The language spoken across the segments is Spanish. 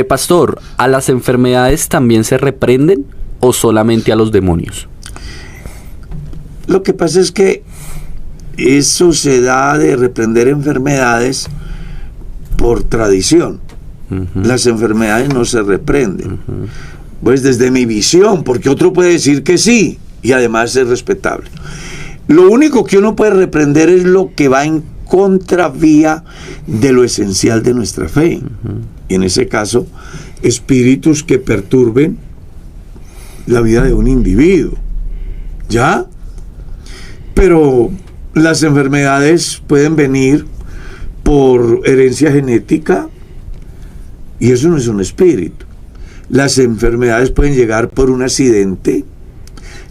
Pastor, ¿a las enfermedades también se reprenden o solamente a los demonios? Lo que pasa es que eso se da de reprender enfermedades por tradición. Las enfermedades no se reprenden. Pues desde mi visión, porque otro puede decir que sí, y además es respetable. Lo único que uno puede reprender es lo que va en contravía de lo esencial de nuestra fe. Y en ese caso, espíritus que perturben la vida de un individuo. ¿Ya? Pero las enfermedades pueden venir por herencia genética y eso no es un espíritu. Las enfermedades pueden llegar por un accidente.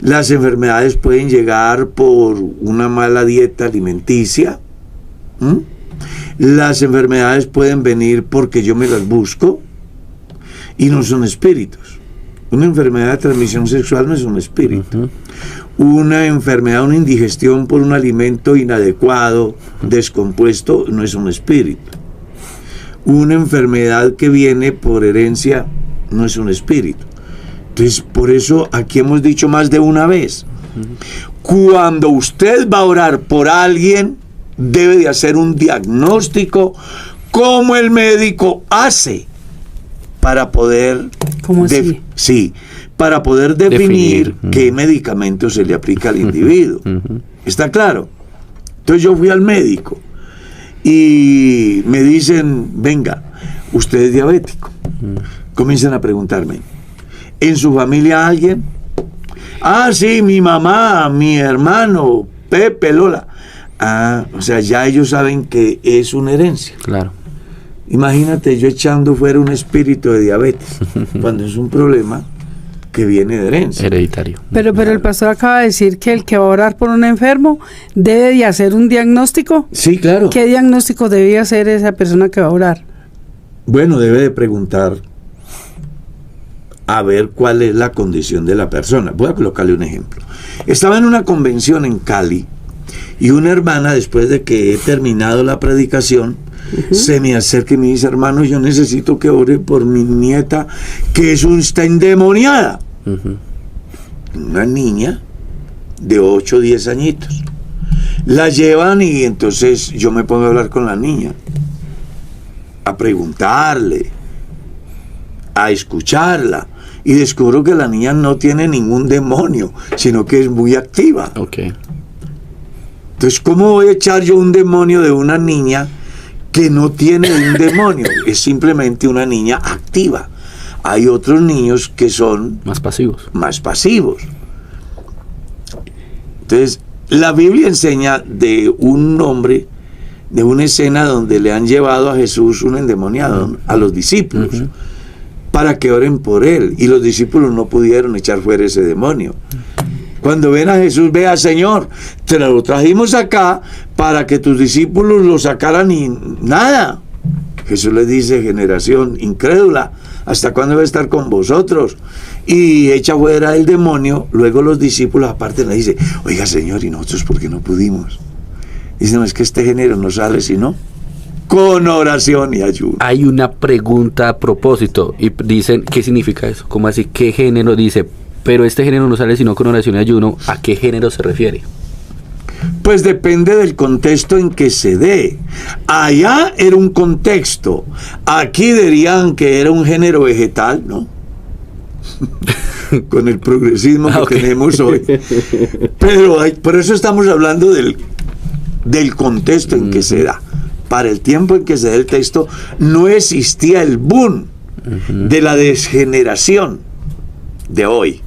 Las enfermedades pueden llegar por una mala dieta alimenticia. Las enfermedades pueden venir porque yo me las busco y no son espíritus. Una enfermedad de transmisión sexual no es un espíritu. Una enfermedad, una indigestión por un alimento inadecuado, descompuesto, no es un espíritu. Una enfermedad que viene por herencia no es un espíritu. Entonces, por eso aquí hemos dicho más de una vez, cuando usted va a orar por alguien, debe de hacer un diagnóstico como el médico hace para poder para poder definir qué medicamento se le aplica al individuo. ¿Está claro? Entonces yo fui al médico y me dicen, venga, usted es diabético. Comienzan a preguntarme, ¿en su familia alguien? Ah, sí, mi mamá, mi hermano, Pepe, Lola. Ah, o sea, ya ellos saben que es una herencia. Claro. Imagínate yo echando fuera un espíritu de diabetes, cuando es un problema que viene de herencia. Hereditario. Pero el pastor acaba de decir que el que va a orar por un enfermo debe de hacer un diagnóstico. Sí, claro. ¿Qué diagnóstico debía hacer esa persona que va a orar? Bueno, debe de preguntar a ver cuál es la condición de la persona. Voy a colocarle un ejemplo. Estaba en una convención en Cali y una hermana, después de que he terminado la predicación, se me acerca y me dice, hermano, yo necesito que ore por mi nieta que está endemoniada. Una niña de 8 o 10 añitos. La llevan y entonces yo me pongo a hablar con la niña, a preguntarle, a escucharla, y descubro que la niña no tiene ningún demonio, sino que es muy activa. Entonces, ¿cómo voy a echar yo un demonio de una niña que no tiene un demonio? Es simplemente una niña activa. Hay otros niños que son más pasivos. Entonces, la Biblia enseña de un hombre, de una escena donde le han llevado a Jesús un endemoniado, a los discípulos, para que oren por él, y los discípulos no pudieron echar fuera ese demonio. Cuando ven a Jesús, vea, Señor, te lo trajimos acá para que tus discípulos lo sacaran y nada. Jesús les dice, generación incrédula, ¿hasta cuándo voy a estar con vosotros? Y echa fuera el demonio. Luego los discípulos aparte le dicen, oiga, Señor, ¿y nosotros por qué no pudimos? Dicen, no, es que este género no sale sino con oración y ayuno. Hay una pregunta a propósito y dicen, ¿qué significa eso? ¿Cómo así? ¿Qué género? Dice, pero este género no sale sino con oración y ayuno. ¿A qué género se refiere? Pues depende del contexto en que se dé. Allá era un contexto. Aquí dirían que era un género vegetal, ¿no? Con el progresismo que tenemos hoy. Pero por eso estamos hablando del contexto en que se da. Para el tiempo en que se da el texto, no existía el boom de la desgeneración de hoy.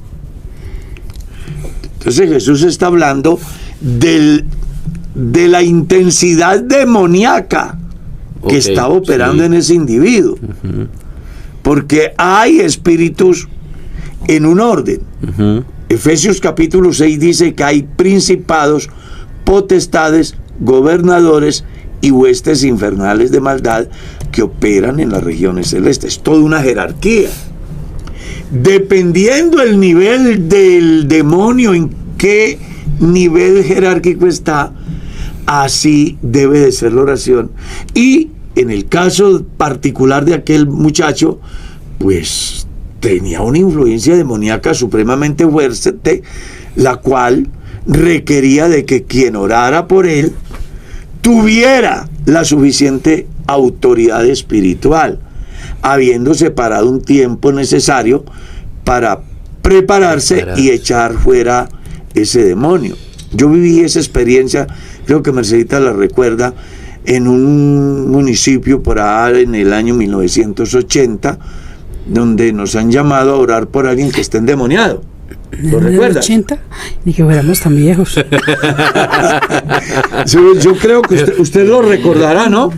Entonces Jesús está hablando de la intensidad demoníaca que estaba operando en ese individuo. Porque hay espíritus en un orden. Efesios capítulo 6 dice que hay principados, potestades, gobernadores y huestes infernales de maldad que operan en las regiones celestes. Toda una jerarquía. Dependiendo el nivel del demonio, en qué nivel jerárquico está, así debe de ser la oración. Y en el caso particular de aquel muchacho, pues tenía una influencia demoníaca supremamente fuerte, la cual requería de que quien orara por él tuviera la suficiente autoridad espiritual, habiendo separado un tiempo necesario para prepararse y echar fuera ese demonio. Yo viví esa experiencia, creo que Mercedita la recuerda, en un municipio por allá en el año 1980, donde nos han llamado a orar por alguien que esté endemoniado. ¿Lo ¿En el recuerdas? 80? Ni que fuéramos tan viejos. Yo creo que usted lo recordará, ¿no?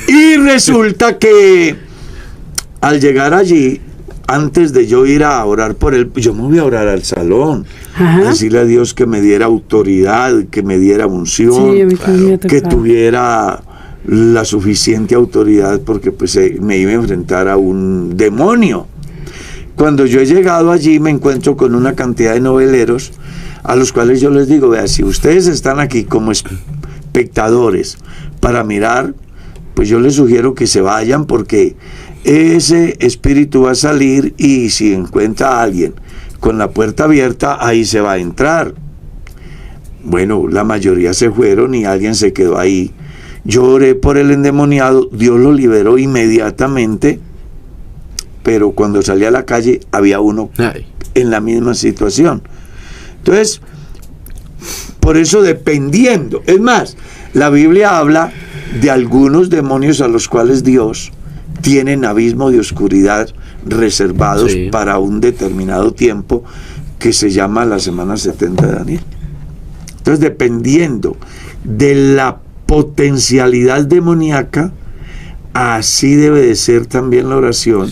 Y resulta que al llegar allí, antes de yo ir a orar por él, yo me voy a orar al salón, Ajá. a decirle a Dios que me diera autoridad, que me diera unción, Sí, a mí también me ha que tocado. tuviera la suficiente autoridad, porque pues me iba a enfrentar a un demonio. Cuando yo he llegado allí me encuentro con una cantidad de noveleros a los cuales yo les digo, vea, si ustedes están aquí como espectadores para mirar, pues yo les sugiero que se vayan, porque ese espíritu va a salir y si encuentra a alguien con la puerta abierta, ahí se va a entrar. Bueno, la mayoría se fueron y alguien se quedó ahí. Yo oré por el endemoniado, Dios lo liberó inmediatamente, pero cuando salí a la calle había uno en la misma situación. Entonces, por eso dependiendo, es más, la Biblia habla de algunos demonios a los cuales Dios tiene abismo de oscuridad reservados para un determinado tiempo, que se llama la semana 70 de Daniel. Entonces, dependiendo de la potencialidad demoníaca, así debe de ser también la oración,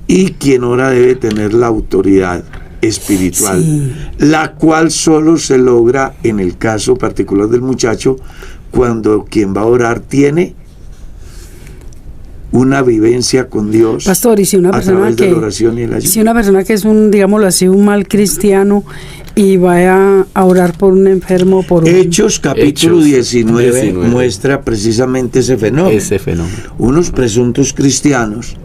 y quien ora debe tener la autoridad espiritual, la cual solo se logra en el caso particular del muchacho, cuando quien va a orar tiene una vivencia con Dios, Pastor, y si una a persona través de que la oración y el ayuno. si una persona que es un, digámoslo así, un mal cristiano y vaya a orar por un enfermo, por un... Hechos capítulo Hechos 19 muestra precisamente ese fenómeno. Unos presuntos cristianos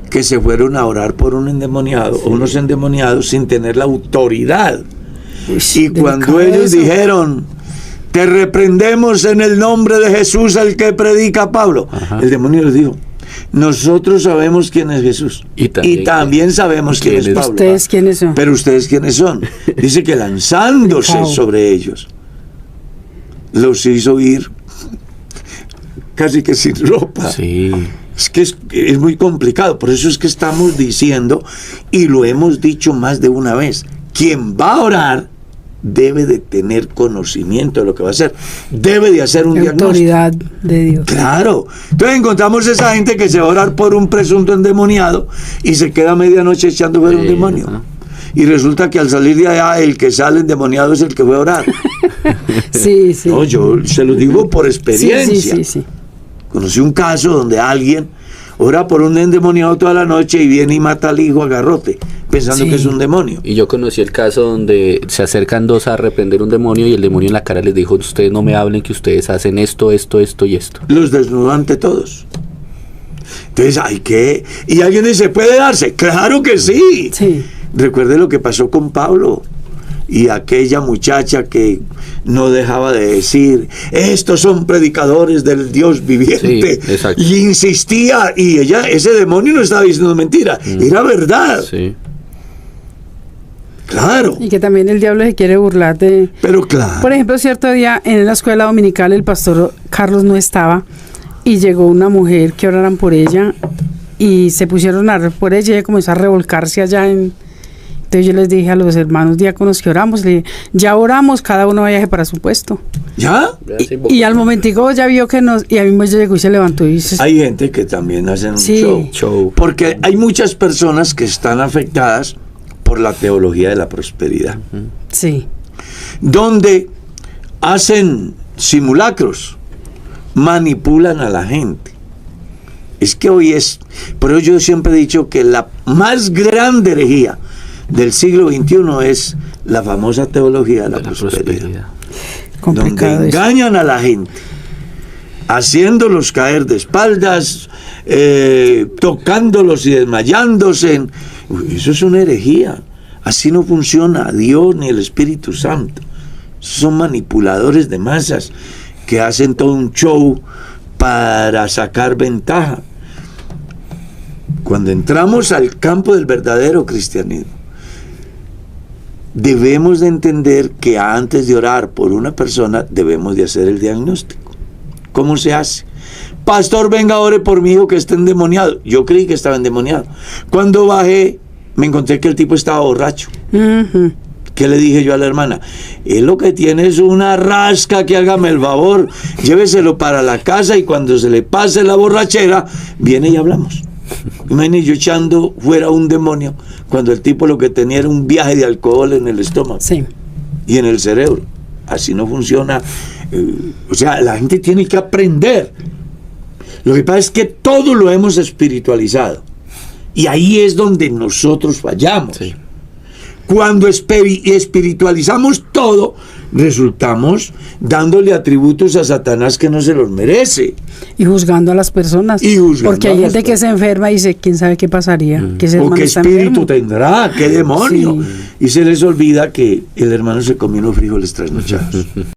que se fueron a orar por un endemoniado o unos endemoniados sin tener la autoridad. Y cuando ellos dijeron, te reprendemos en el nombre de Jesús, el que predica Pablo, el demonio les dijo, nosotros sabemos quién es Jesús y también sabemos quién es Pablo. ¿Ustedes quiénes son? Pero ustedes quiénes son. Dice que lanzándose sobre ellos, los hizo ir casi que sin ropa. Es que es muy complicado. Por eso es que estamos diciendo, y lo hemos dicho más de una vez, quien va a orar debe de tener conocimiento de lo que va a hacer, debe de hacer un diagnóstico. Autoridad de Dios. Claro. Entonces encontramos esa gente que se va a orar por un presunto endemoniado y se queda a medianoche echando fuera un demonio. Y resulta que al salir de allá, el que sale endemoniado es el que fue a orar. Sí. No, yo se lo digo por experiencia. Sí. Conocí un caso donde alguien ora por un endemoniado toda la noche y viene y mata al hijo a garrote, pensando que es un demonio. Y yo conocí el caso donde se acercan dos a reprender un demonio y el demonio en la cara les dijo, ustedes no me hablen, que ustedes hacen esto y esto. Los desnudó ante todos. Entonces hay que... Y alguien dice, ¿puede darse? ¡Claro que sí! Recuerde lo que pasó con Pablo y aquella muchacha que no dejaba de decir, estos son predicadores del Dios viviente, y insistía, y ese demonio no estaba diciendo mentira, era verdad. Claro. Y que también el diablo se quiere burlar de... Pero claro. Por ejemplo, cierto día en la escuela dominical el pastor Carlos no estaba y llegó una mujer que oraran por ella y se pusieron a orar por ella y ella comenzó a revolcarse allá en... Entonces yo les dije a los hermanos diáconos que oramos, le dije, ya oramos, cada uno vaya para su puesto. ¿Ya? Y al momentico ya vio que nos... Y a mí me llegó y se levantó y dice... Hay gente que también hacen un show. Porque hay muchas personas que están afectadas por la teología de la prosperidad. Sí. Donde hacen simulacros, manipulan a la gente. Es que hoy es... Por eso yo siempre he dicho que la más grande herejía del siglo XXI es la famosa teología de la prosperidad. Donde engañan a la gente haciéndolos caer de espaldas, tocándolos y desmayándose. Eso es una herejía. Así no funciona Dios ni el Espíritu Santo. Son manipuladores de masas que hacen todo un show para sacar ventaja. Cuando entramos al campo del verdadero cristianismo, debemos de entender que antes de orar por una persona debemos de hacer el diagnóstico. ¿Cómo se hace? Pastor, venga, ore por mi hijo que está endemoniado. Yo creí que estaba endemoniado. Cuando bajé, me encontré que el tipo estaba borracho. Ujú. ¿Qué le dije yo a la hermana? Él lo que tiene es una rasca, que hágame el favor, lléveselo para la casa y cuando se le pase la borrachera, viene y hablamos. Imagínate yo echando fuera un demonio cuando el tipo lo que tenía era un viaje de alcohol en el estómago Sí. y en el cerebro. Así no funciona. O sea, la gente tiene que aprender. Lo que pasa es que todo lo hemos espiritualizado y ahí es donde nosotros fallamos. Sí. Cuando espiritualizamos todo, resultamos dándole atributos a Satanás que no se los merece. Y juzgando a las personas. Y juzgando porque hay a las gente que se enferma y dice, ¿quién sabe qué pasaría? Que ese ¿O hermano qué está espíritu enfermo. tendrá? ¿Qué demonio? Sí. Y se les olvida que el hermano se comió unos frijoles trasnochados.